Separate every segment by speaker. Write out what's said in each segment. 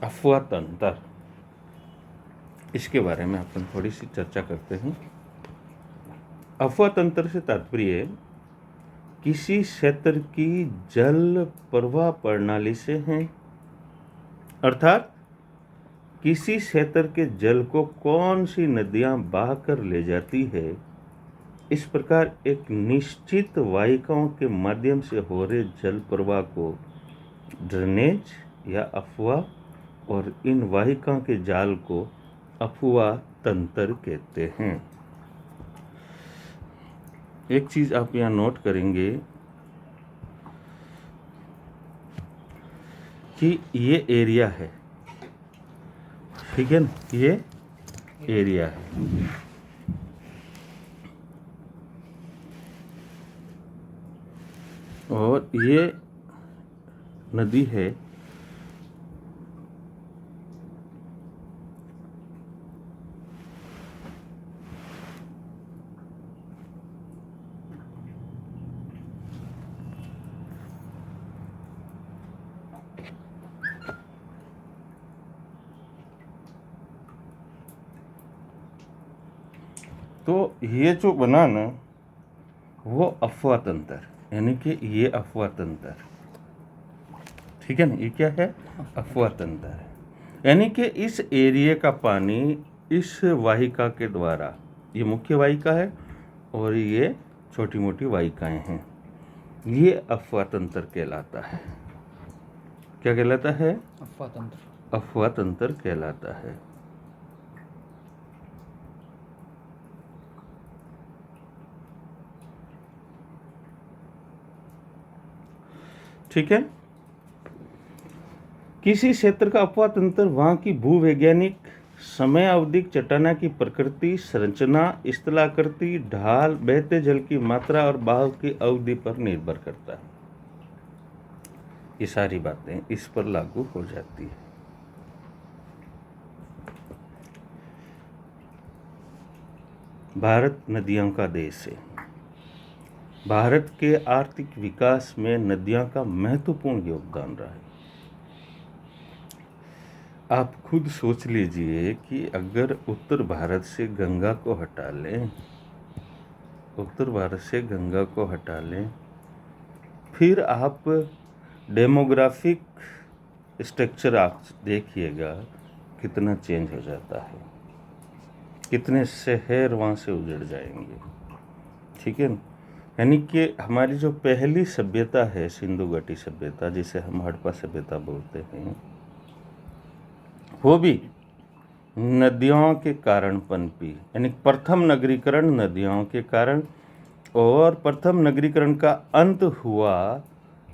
Speaker 1: अफवाह तंत्र, इसके बारे में अपन थोड़ी सी चर्चा करते हैं। अफवाह तंत्र से तात्पर्य किसी क्षेत्र की जल प्रवाह प्रणाली से है, अर्थात किसी क्षेत्र के जल को कौन सी नदियां बहाकर ले जाती है। इस प्रकार एक निश्चित वाहिकाओं के माध्यम से हो रहे जल प्रवाह को ड्रेनेज या अफवाह, और इन वाहिकाओं के जाल को अफवाह तंत्र कहते हैं। एक चीज आप यहाँ नोट करेंगे कि ये एरिया है, ठीक है ना, ये एरिया है, और ये नदी है। तो ये जो बना ना, वो अफवाह तंत्र, यानी कि ये अफवाह तंत्र, ठीक है ना, ये क्या है, अफवाह तंत्र है। यानी कि इस एरिया का पानी इस वाहिका के द्वारा, ये मुख्य वाहिका है और ये छोटी मोटी वाहिकाएं हैं, ये अफवाह तंत्र कहलाता है। क्या कहलाता है?
Speaker 2: अफवाह तंत्र।
Speaker 1: अफवाह तंत्र कहलाता है। ठीक है। किसी क्षेत्र का अफवाह तंत्र वहां की भूवैज्ञानिक, समय अवधिक चट्टाना की प्रकृति, संरचना, स्थलाकृति, ढाल, बहते जल की मात्रा और बहाव की अवधि पर निर्भर करता है। ये सारी बातें इस पर लागू हो जाती है। भारत नदियों का देश है। भारत के आर्थिक विकास में नदियों का महत्वपूर्ण योगदान रहा है। आप खुद सोच लीजिए कि अगर उत्तर भारत से गंगा को हटा लें, उत्तर भारत से गंगा को हटा लें, फिर आप डेमोग्राफिक स्ट्रक्चर आप देखिएगा कितना चेंज हो जाता है, कितने शहर वहाँ से उजड़ जाएंगे, ठीक है ना। यानी कि हमारी जो पहली सभ्यता है, सिंधु घाटी सभ्यता, जिसे हम हड़प्पा सभ्यता बोलते हैं, वो भी नदियों के कारण पनपी, यानी प्रथम नगरीकरण नदियों के कारण, और प्रथम नगरीकरण का अंत हुआ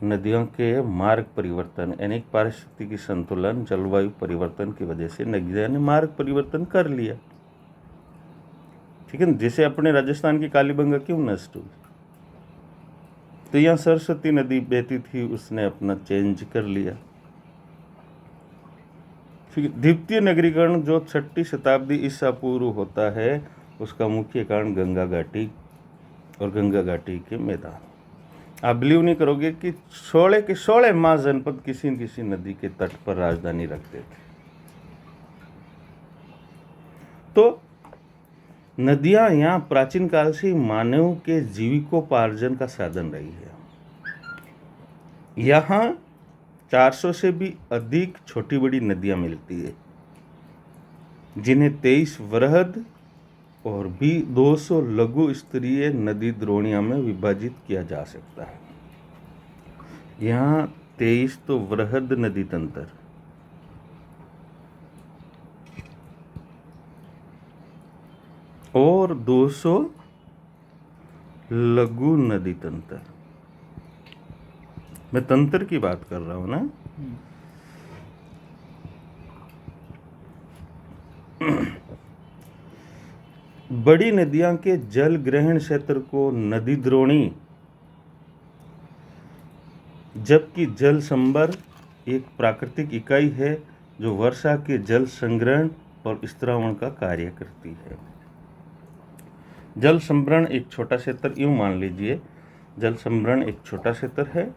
Speaker 1: नदियों के मार्ग परिवर्तन, यानी पारिस्थितिकी संतुलन, जलवायु परिवर्तन की वजह से नदियों ने मार्ग परिवर्तन कर लिया, ठीक है ना। जैसे अपने राजस्थान की कालीबंगा क्यों नष्ट हुई, तो यहाँ सरस्वती नदी बहती थी, उसने अपना चेंज कर लिया। द्वितीय नगरीकरण जो 6वीं शताब्दी ईसा पूर्व होता है, उसका मुख्य कारण गंगा घाटी और गंगा घाटी के मैदान। आप बिलीव नहीं करोगे कि 16 के 16 महाजनपद किसी न किसी नदी के तट पर राजधानी रखते थे। तो नदियां यहाँ प्राचीन काल से मानव के जीविकोपार्जन का साधन रही है। यहाँ 400 से भी अधिक छोटी बड़ी नदियां मिलती है, जिन्हें 23 वृहद और भी 200 लघु स्तरीय नदी द्रोणियों में विभाजित किया जा सकता है। यहाँ 23 तो वृहद नदी तंत्र, और 200 लघु नदी तंत्र। मैं तंत्र की बात कर रहा हूं ना। बड़ी नदियों के जल ग्रहण क्षेत्र को नदी द्रोणी, जबकि जल संभर एक प्राकृतिक इकाई है जो वर्षा के जल संग्रहण और स्त्रावण का कार्य करती है। जल संभरण एक छोटा क्षेत्र, यूं मान लीजिए जल संभरण एक छोटा क्षेत्र है।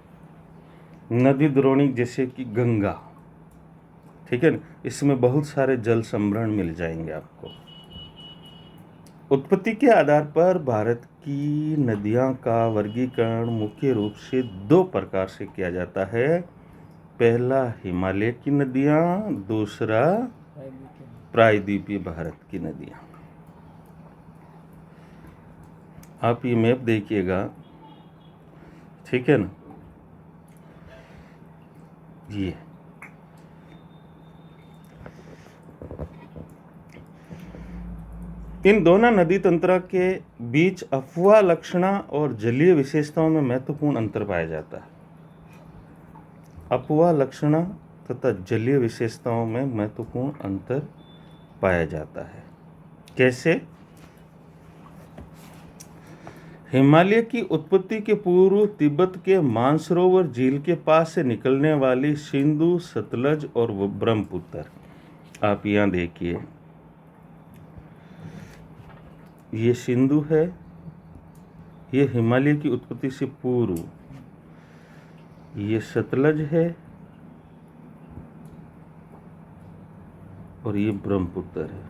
Speaker 1: नदी द्रोणी जैसे कि गंगा, ठीक है ना। इसमें बहुत सारे जल संभरण मिल जाएंगे आपको। उत्पत्ति के आधार पर भारत की नदियां का वर्गीकरण मुख्य रूप से दो प्रकार से किया जाता है। पहला हिमालय की नदियां, दूसरा प्रायद्वीपीय भारत की नदियां। आप ये मैप देखिएगा, ठीक है ना। ये इन दोनों नदी तंत्र के बीच अफवाह लक्षणा और जलीय विशेषताओं में महत्वपूर्ण अंतर पाया जाता है। अफवाह लक्षणा तथा जलीय विशेषताओं में महत्वपूर्ण अंतर पाया जाता है। कैसे? हिमालय की उत्पत्ति के पूर्व तिब्बत के मानसरोवर झील के पास से निकलने वाली सिंधु, सतलज और ब्रह्मपुत्र, आप यहाँ देखिए, ये सिंधु है, ये हिमालय की उत्पत्ति से पूर्व, ये सतलज है और ये ब्रह्मपुत्र है।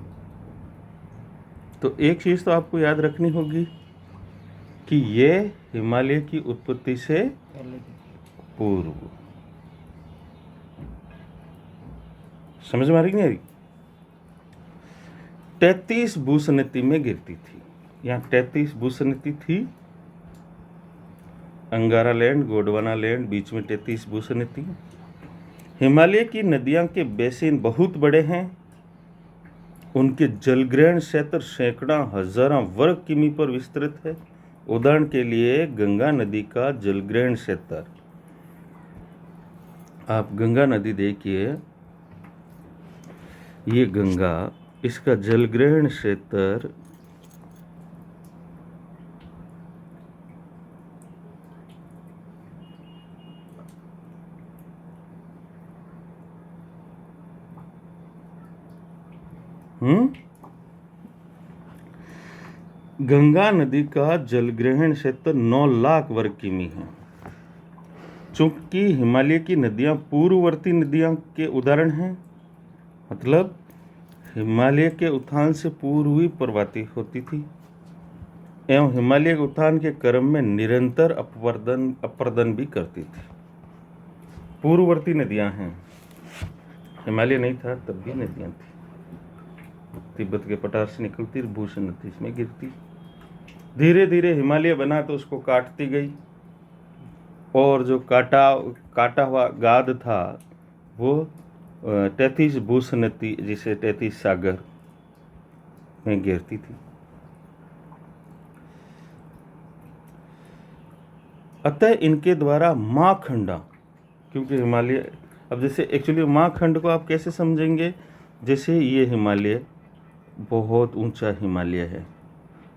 Speaker 1: तो एक चीज तो आपको याद रखनी होगी कि ये हिमालय की उत्पत्ति से पूर्व। समझ में आ रही नहीं आ रही? 33 भूसनति में गिरती थी। यहाँ 33 भूसनति थी, अंगारा लैंड, गोंडवाना लैंड, बीच में 33 भूसनति। हिमालय की नदियां के बेसिन बहुत बड़े हैं। उनके जलग्रहण क्षेत्र सैकड़ा हजारों वर्ग किमी पर विस्तृत है। उदाहरण के लिए गंगा नदी का जलग्रहण क्षेत्र, आप गंगा नदी देखिए, ये गंगा, इसका जलग्रहण क्षेत्र गंगा नदी का जलग्रहण क्षेत्र 9 लाख वर्ग किमी है। चूंकि हिमालय की नदियां पूर्ववर्ती नदियां के उदाहरण हैं, मतलब हिमालय के उत्थान से पूर्व ही प्रवाहित होती थी एवं हिमालय के उत्थान के क्रम में निरंतर अपरदन भी करती थी। पूर्ववर्ती नदियां हैं, हिमालय नहीं था तब भी नदियां थी। तिब्बत के पठार से निकलती, भूषण नदी इसमें गिरती, धीरे धीरे हिमालय बना तो उसको काटती गई, और जो काटा हुआ गाद था वो 33 भूसनति, जिसे 33 सागर में गिरती थी। अतः इनके द्वारा महाखंडा, क्योंकि हिमालय, अब जैसे एक्चुअली महाखंड को आप कैसे समझेंगे, जैसे ये हिमालय बहुत ऊंचा हिमालय है,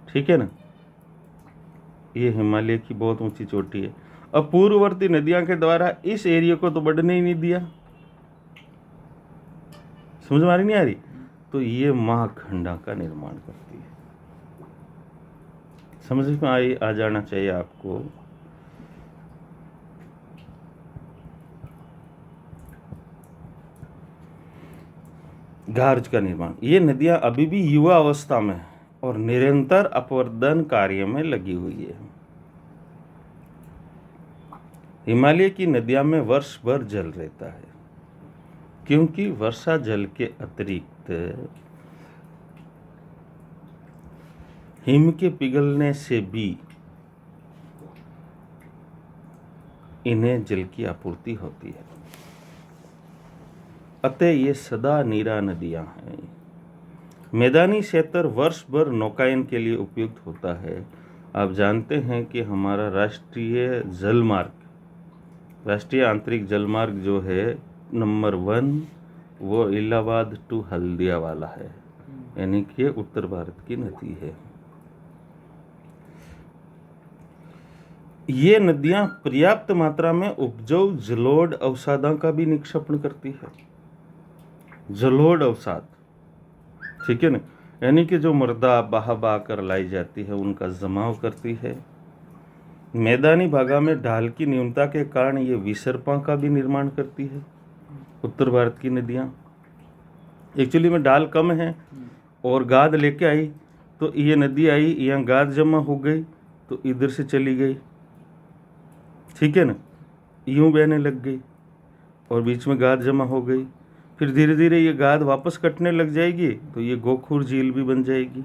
Speaker 1: ठीक है ना, ये हिमालय की बहुत ऊंची चोटी है। अब पूर्ववर्ती नदियां के द्वारा इस एरिया को तो बढ़ने ही नहीं दिया। समझ में आ रही नहीं आ रही? तो ये महाखंडा का निर्माण करती है। समझ में आ जाना चाहिए आपको। गार्ज का निर्माण, ये नदियां अभी भी युवा अवस्था में और निरंतर अपवर्धन कार्य में लगी हुई है। हिमालय की नदियां में वर्ष भर जल रहता है, क्योंकि वर्षा जल के अतिरिक्त हिम के पिघलने से भी इन्हें जल की आपूर्ति होती है। अतः ये सदा नीरा नदियां हैं। मैदानी क्षेत्र वर्ष भर नौकायन के लिए उपयुक्त होता है। आप जानते हैं कि हमारा राष्ट्रीय आंतरिक जलमार्ग जो है नंबर 1, वो इलाहाबाद टू हल्दिया वाला है, यानी कि उत्तर भारत की नदी है। ये नदियां पर्याप्त मात्रा में उपजाऊ जलोढ़ अवसादों का भी निक्षेपण करती है। जलोढ़ अवसाद, ठीक है ना, यानी कि जो मृदा बहा कर लाई जाती है उनका जमाव करती है। मैदानी भागा में ढाल की न्यूनता के कारण ये विसर्पा का भी निर्माण करती है, उत्तर भारत की नदियां। एक्चुअली में ढाल कम है और गाद लेके आई तो ये नदी आई, यहाँ गाद जमा हो गई तो इधर से चली गई, ठीक है ना, यूं बहने लग गई और बीच में गाद जमा हो गई। फिर धीरे धीरे ये गाद वापस कटने लग जाएगी तो ये गोखूर झील भी बन जाएगी।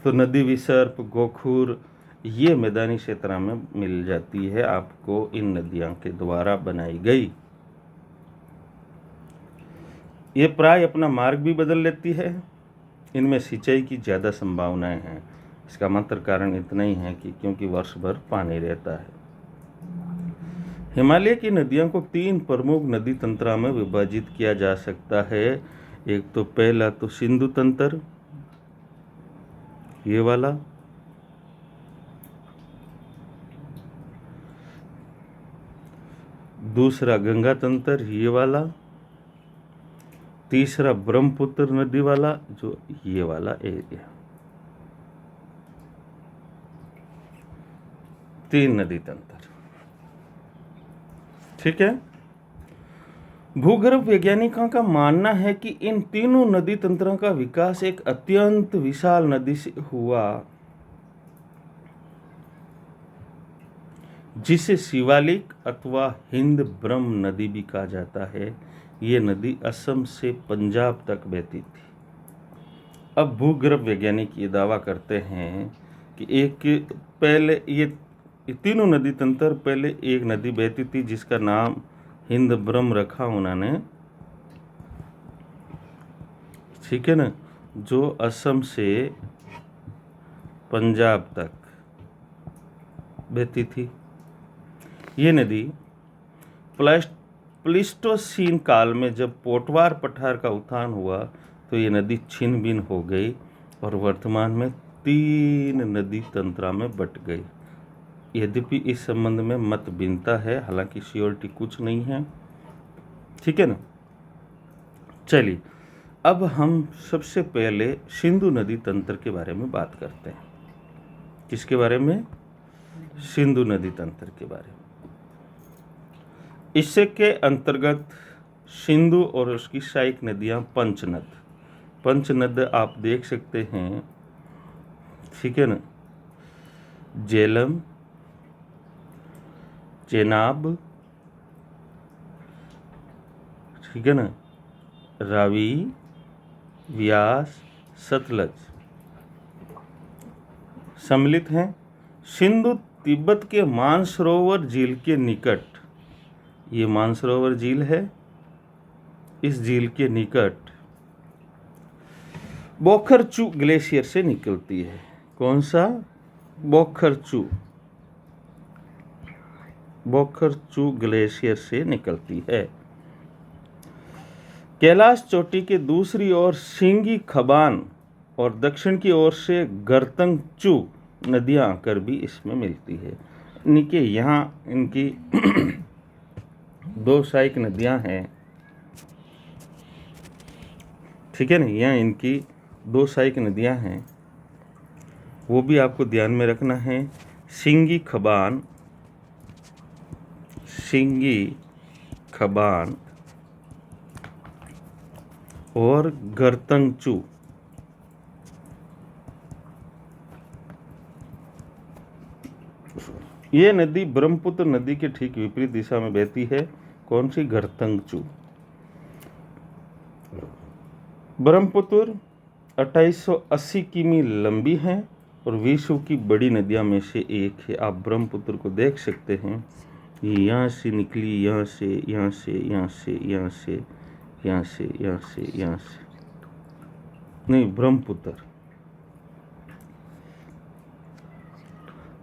Speaker 1: तो नदी विसर्प, गोखूर ये मैदानी क्षेत्र में मिल जाती है आपको इन नदियों के द्वारा बनाई गई। ये प्राय अपना मार्ग भी बदल लेती है। इनमें सिंचाई की ज़्यादा संभावनाएं हैं। इसका मात्र कारण इतना ही है कि क्योंकि वर्ष भर पानी रहता है। हिमालय की नदियों को 3 प्रमुख नदी तंत्रों में विभाजित किया जा सकता है। एक तो पहला तो सिंधु तंत्र, ये वाला, दूसरा गंगा तंत्र, ये वाला, तीसरा ब्रह्मपुत्र नदी वाला, जो ये वाला एरिया। 3 नदी तंत्र, ठीक है। भूगर्भ वैज्ञानिकों का मानना है कि इन तीनों नदी तंत्रों का विकास एक अत्यंत विशाल नदी से हुआ जिसे शिवालिक अथवा हिंद ब्रह्म नदी भी कहा जाता है। ये नदी असम से पंजाब तक बहती थी। अब भूगर्भ वैज्ञानिक ये दावा करते हैं कि एक पहले ये तीनों नदी तंत्र पहले एक नदी बहती थी जिसका नाम हिंद ब्रह्म रखा उन्होंने, ठीक है ना, जो असम से पंजाब तक बहती थी। ये नदी प्लीस्टोसीन काल में जब पोटवार पठार का उत्थान हुआ तो ये नदी छिन्न भिन्न हो गई और वर्तमान में 3 नदी तंत्रों में बट गई। यद्यपि इस संबंध में मत भिन्नता है, हालांकि श्योरिटी कुछ नहीं है, ठीक है ना। चलिए अब हम सबसे पहले सिंधु नदी तंत्र के बारे में बात करते हैं। किसके बारे में? सिंधु नदी तंत्र के बारे में। इससे के अंतर्गत सिंधु और उसकी सहायक नदियां पंचनद आप देख सकते हैं, ठीक है ना, झेलम, चेनाब, ठीक है ना, रावी, व्यास, सतलज सम्मिलित हैं। सिंधु तिब्बत के मानसरोवर झील के निकट, ये मानसरोवर झील है, इस झील के निकट बोखरचू ग्लेशियर से निकलती है। कौन सा? बोखरचू ग्लेशियर से निकलती है। कैलाश चोटी के दूसरी ओर सिंगी खबान और दक्षिण की ओर से गर्तंगचू नदियां आकर भी इसमें मिलती है। इनके यहाँ इनकी 2 सहायक नदियां हैं, ठीक है ना, यहाँ इनकी 2 सहायक नदियां हैं, वो भी आपको ध्यान में रखना है। सिंगी खबान और गर्तंगचू। ये नदी ब्रह्मपुत्र नदी के ठीक विपरीत दिशा में बहती है। कौन सी? गर्तंगचू। ब्रह्मपुत्र 2880 किमी लंबी है और विश्व की बड़ी नदियों में से एक है। आप ब्रह्मपुत्र को देख सकते हैं, यहाँ से निकली, यहाँ से नहीं, ब्रह्मपुत्र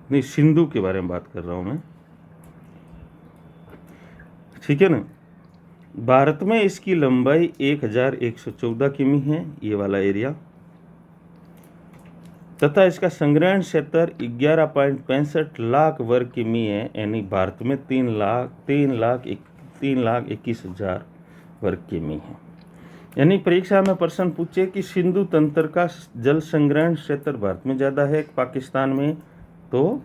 Speaker 1: नहीं, सिंधु के बारे में बात कर रहा हूँ मैं, ठीक है ना। भारत में इसकी लंबाई 1114 किमी है, ये वाला एरिया, तथा इसका संग्रहण क्षेत्र 11.65 लाख वर्ग किमी है। यानी भारत में 3,21,000 वर्ग किमी है। यानी परीक्षा में प्रश्न पूछे कि सिंधु तंत्र का जल संग्रहण क्षेत्र भारत में ज़्यादा है पाकिस्तान में, तो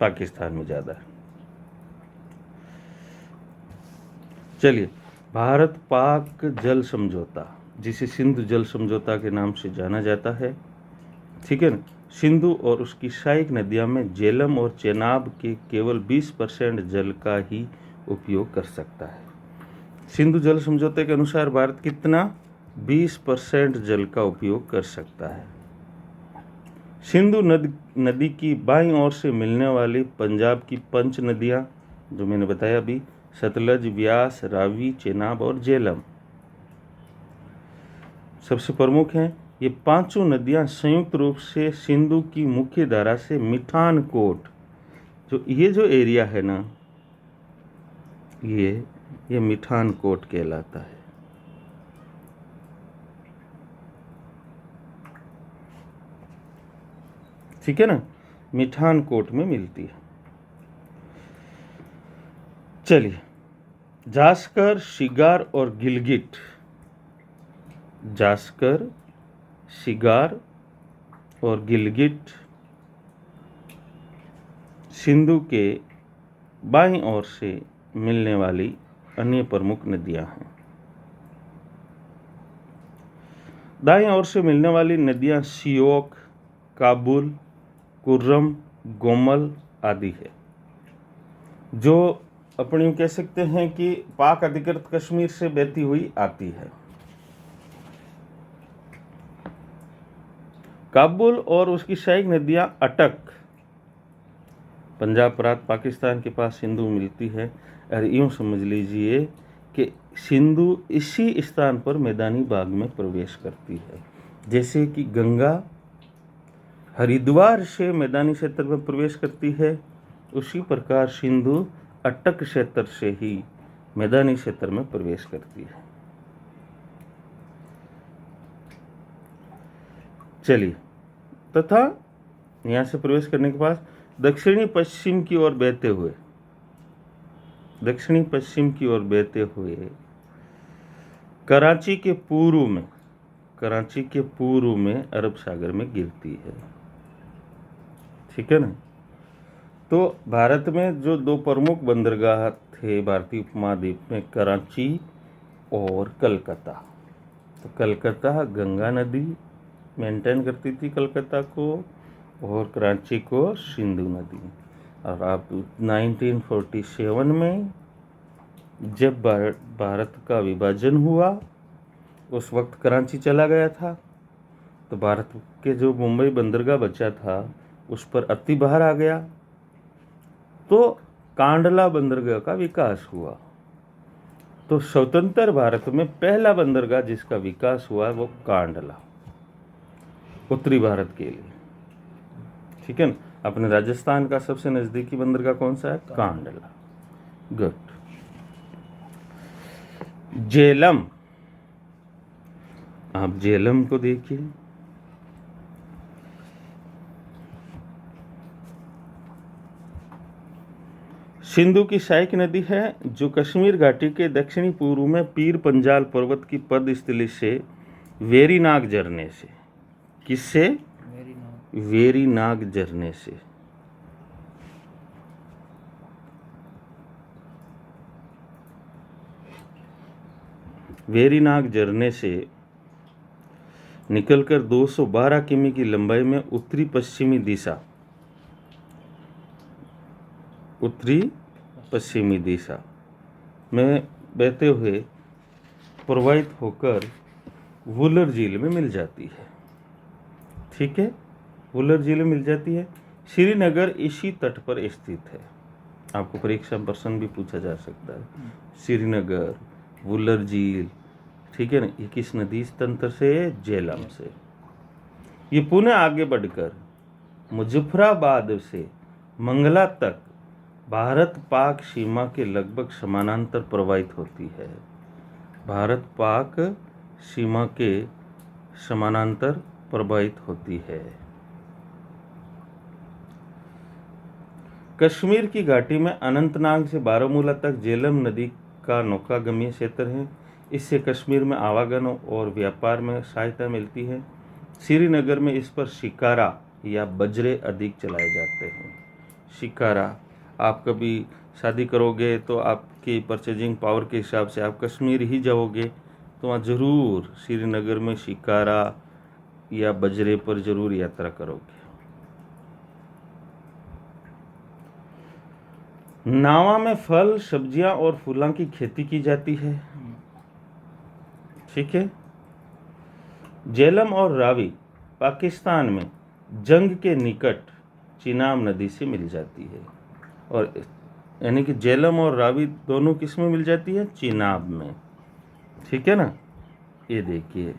Speaker 1: पाकिस्तान में ज़्यादा है। चलिए भारत पाक जल समझौता, जिसे सिंधु जल समझौता के नाम से जाना जाता है, ठीक है ना। सिंधु और उसकी सहायक नदियों में झेलम और चेनाब के केवल 20% जल का ही उपयोग कर सकता है। सिंधु जल समझौते के अनुसार भारत कितना 20% जल का उपयोग कर सकता है। सिंधु नदी की बाईं ओर से मिलने वाली पंजाब की 5 नदियां, जो मैंने बताया अभी, सतलज, व्यास, रावी, चेनाब और झेलम सबसे प्रमुख हैं। ये पांचों नदियां संयुक्त रूप से सिंधु की मुख्य धारा से मिठानकोट, जो एरिया है ना, ये मिठानकोट कहलाता है। ठीक है ना, मिठानकोट में मिलती है। चलिए, जास्कर, शिगार और गिलगिट, जास्कर, शिगार और गिलगिट सिंधु के बाईं ओर से मिलने वाली अन्य प्रमुख नदियां हैं। दाईं ओर से मिलने वाली नदियां सियोक, काबुल, कुर्रम, गोमल आदि है, जो अपनी कह सकते हैं कि पाक अधिकृत कश्मीर से बहती हुई आती है। काबुल और उसकी सहायक नदियां अटक, पंजाब प्रांत पाकिस्तान के पास सिंधु मिलती है। और यूँ समझ लीजिए कि सिंधु इसी स्थान पर मैदानी भाग में प्रवेश करती है। जैसे कि गंगा हरिद्वार से मैदानी क्षेत्र में प्रवेश करती है, उसी प्रकार सिंधु अटक क्षेत्र से ही मैदानी क्षेत्र में प्रवेश करती है। चलिए, तथा यहाँ से प्रवेश करने के बाद दक्षिणी पश्चिम की ओर बहते हुए कराची के पूर्व में अरब सागर में गिरती है। ठीक है ना। तो भारत में जो 2 प्रमुख बंदरगाह थे भारतीय उपमहाद्वीप में, कराची और कलकत्ता। तो कलकत्ता गंगा नदी मेंटेन करती थी कलकत्ता को, और कराची को सिंधु नदी। और अब 1947 में जब भारत का विभाजन हुआ, उस वक्त कराची चला गया था, तो भारत के जो मुंबई बंदरगाह बचा था उस पर अतिभार आ गया, तो कांडला बंदरगाह का विकास हुआ। तो स्वतंत्र भारत में पहला बंदरगाह जिसका विकास हुआ वो कांडला, उत्तरी भारत के लिए। ठीक है ना। अपने राजस्थान का सबसे नजदीकी बंदरगाह कौन सा है? कांडला। गुड। झेलम, आप झेलम को देखिए। सिंधु की सहायक नदी है, जो कश्मीर घाटी के दक्षिणी पूर्व में पीर पंजाल पर्वत की पदस्थली से वेरीनाग झरने से, किससे? वेरीनाग झरने से निकलकर 212 किमी की लंबाई में उत्तरी पश्चिमी दिशा में बहते हुए प्रवाहित होकर वुलर झील में मिल जाती है। ठीक है, वुलर झील में मिल जाती है। श्रीनगर इसी तट पर स्थित है। आपको परीक्षा में प्रश्न भी पूछा जा सकता है, श्रीनगर, वुलर झील, ठीक है ना, ये किस नदी तंत्र से? झेलम से। ये पुनः आगे बढ़कर मुजफ्फराबाद से मंगला तक भारत पाक सीमा के लगभग समानांतर प्रवाहित होती है। भारत पाक सीमा के समानांतर प्रवाहित होती है। कश्मीर की घाटी में अनंतनाग से बारामूला तक झेलम नदी का नौकागम्य क्षेत्र है। इससे कश्मीर में आवागमन और व्यापार में सहायता मिलती है। श्रीनगर में इस पर शिकारा या बजरे अधिक चलाए जाते हैं। शिकारा, आप कभी शादी करोगे तो आपकी परचेजिंग पावर के हिसाब से आप कश्मीर ही जाओगे, तो वहाँ ज़रूर श्रीनगर में शिकारा या बजरे पर ज़रूर यात्रा करोगे। नावा में फल, सब्जियां और फूलों की खेती की जाती है। ठीक है। झेलम और रावी पाकिस्तान में जंग के निकट चिनाब नदी से मिल जाती है। और यानी कि झेलम और रावी दोनों किस में मिल जाती है? चिनाब में। ठीक है ना, ये देखिए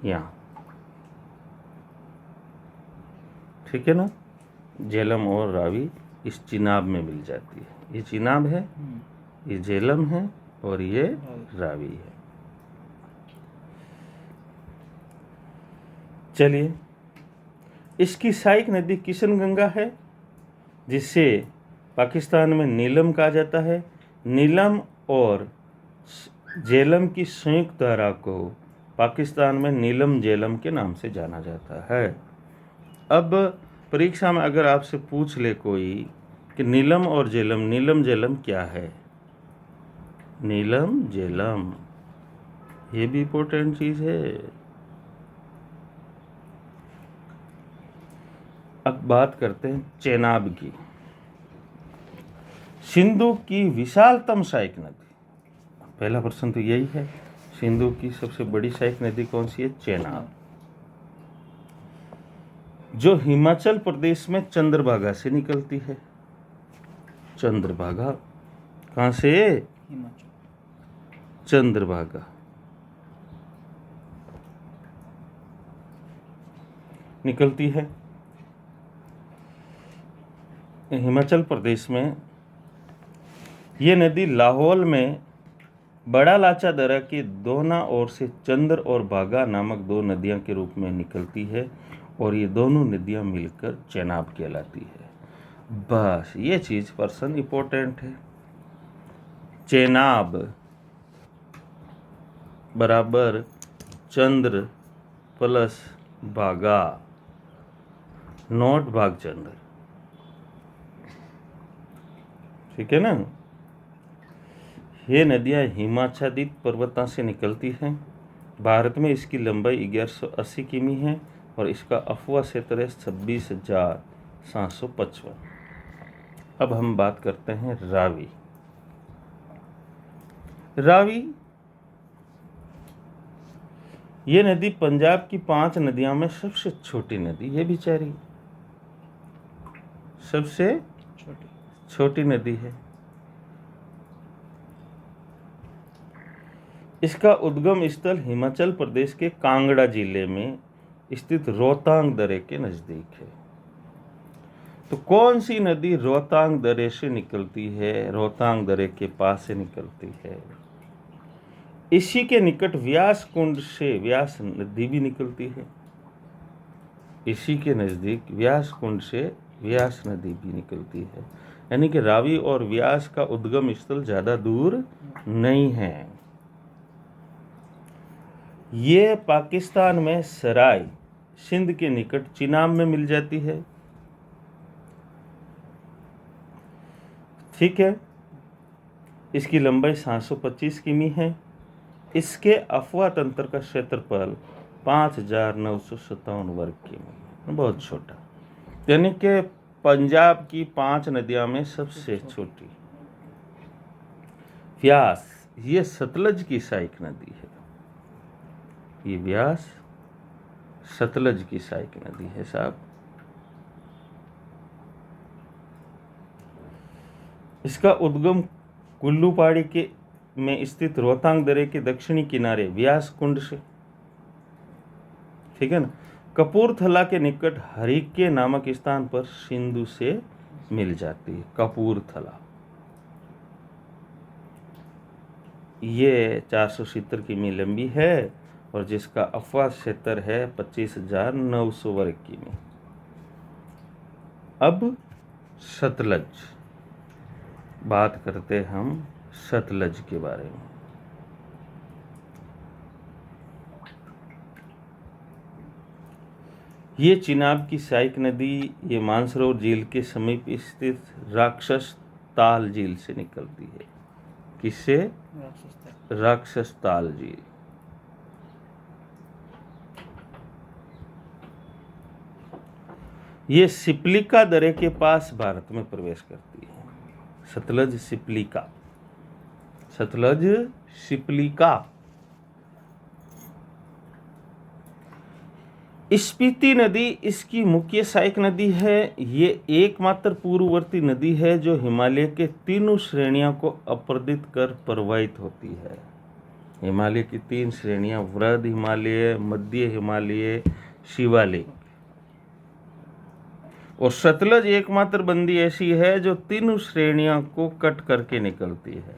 Speaker 1: यहाँ, ठीक है ना, झेलम और रावी इस चिनाब में मिल जाती है। ये चिनाब है, ये झेलम है और ये रावी है। चलिए, इसकी सहायक नदी किशनगंगा है, जिसे पाकिस्तान में नीलम कहा जाता है। नीलम और झेलम की संयुक्त धारा को पाकिस्तान में नीलम झेलम के नाम से जाना जाता है। अब परीक्षा में अगर आपसे पूछ ले कोई कि नीलम और झेलम, नीलम झेलम क्या है? नीलम झेलम, ये भी इंपॉर्टेंट चीज है। अब बात करते हैं चेनाब की। सिंधु की विशालतम सहायक नदी, पहला प्रश्न तो यही है, सिंधु की सबसे बड़ी सहायक नदी कौन सी है? चेनाब, जो हिमाचल प्रदेश में चंद्रभागा से निकलती है। चंद्रभागा कहां से? हिमाचल, चंद्रभागा निकलती है हिमाचल प्रदेश में। ये नदी लाहौल में बड़ा लाचा दर्रा के दोनों ओर से चंद्र और भागा नामक दो नदियां के रूप में निकलती है, और ये दोनों नदियां मिलकर चेनाब कहलाती है। बस ये चीज पर्सन इंपॉर्टेंट है। चेनाब बराबर चंद्र प्लस भागा, नॉट भागचंद्र। ठीक है ना। ये नदियां हिमाच्छादित पर्वतों से निकलती हैं। भारत में इसकी लंबाई 1180 किमी है और इसका अफवाह क्षेत्र है 26,755। अब हम बात करते हैं रावी। रावी ये नदी पंजाब की 5 नदियों में सबसे छोटी नदी है, बेचारी सबसे छोटी नदी है। इसका उद्गम स्थल हिमाचल प्रदेश के कांगड़ा जिले में स्थित रोहतांग दर्रे के नजदीक है। तो कौन सी नदी रोहतांग दर्रे से निकलती है? रोहतांग दर्रे के पास से निकलती है। इसी के निकट व्यास कुंड से व्यास नदी भी निकलती है। इसी के नजदीक व्यास कुंड से व्यास नदी भी निकलती है। यानी कि रावी और व्यास का उद्गम स्थल ज्यादा दूर नहीं है। ये पाकिस्तान में सराय सिंध के निकट चिनाब में मिल जाती है। ठीक है। इसकी लंबाई 725 किमी है। इसके अफवाह तंत्र का क्षेत्रफल 5,957 वर्ग किमी, बहुत छोटा, यानी कि पंजाब की 5 नदियों में सबसे छोटी। व्यास ये सतलज की सहायक नदी है। ये व्यास सतलज की सहायक नदी है साहब। इसका उद्गम कुल्लू पहाड़ी के में स्थित रोहतांग दर्रे के दक्षिणी किनारे व्यास कुंड से, ठीक है ना, कपूरथला के निकट हरिके नामक स्थान पर सिंधु से मिल जाती है। कपूरथला ये 470 किमी लंबी है और जिसका अफवाह क्षेत्र है 25,900 वर्ग किमी। अब सतलज, बात करते हम सतलज के बारे में। ये चिनाब की सहायक नदी ये मानसरोवर झील के समीप स्थित राक्षस ताल झील से निकलती है। किससे? राक्षस ताल झील। ये सिप्लिका दरे के पास भारत में प्रवेश करती है। सतलज सिप्लिका, सतलज सिप्लिका। स्पीति नदी इसकी मुख्य सहायक नदी है। ये एकमात्र पूर्ववर्ती नदी है जो हिमालय के तीनों श्रेणियों को अपरदित कर प्रवाहित होती है। हिमालय की 3 श्रेणियां, वृहद हिमालय, मध्य हिमालय, शिवालिक। और सतलज एकमात्र बंदी ऐसी है जो तीनों श्रेणियों को कट करके निकलती है।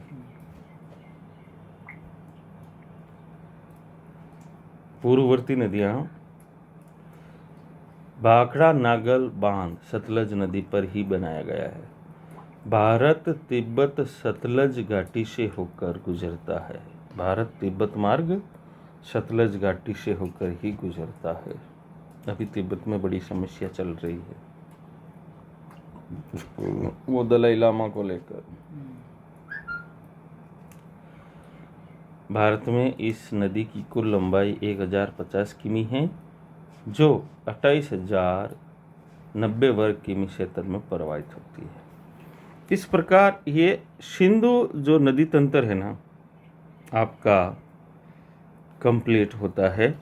Speaker 1: पूर्ववर्ती नदियां, भाखड़ा नागल बांध सतलज नदी पर ही बनाया गया है। भारत तिब्बत सतलज घाटी से होकर गुजरता है। भारत तिब्बत मार्ग सतलज घाटी से होकर ही गुजरता है। अभी तिब्बत में बड़ी समस्या चल रही है वो दलाई लामा को लेकर। भारत में इस नदी की कुल लंबाई 1050 किमी है, जो 28,090 वर्ग किमी क्षेत्र में प्रवाहित होती है। इस प्रकार ये सिंधु जो नदी तंत्र है ना, आपका कंप्लीट होता है।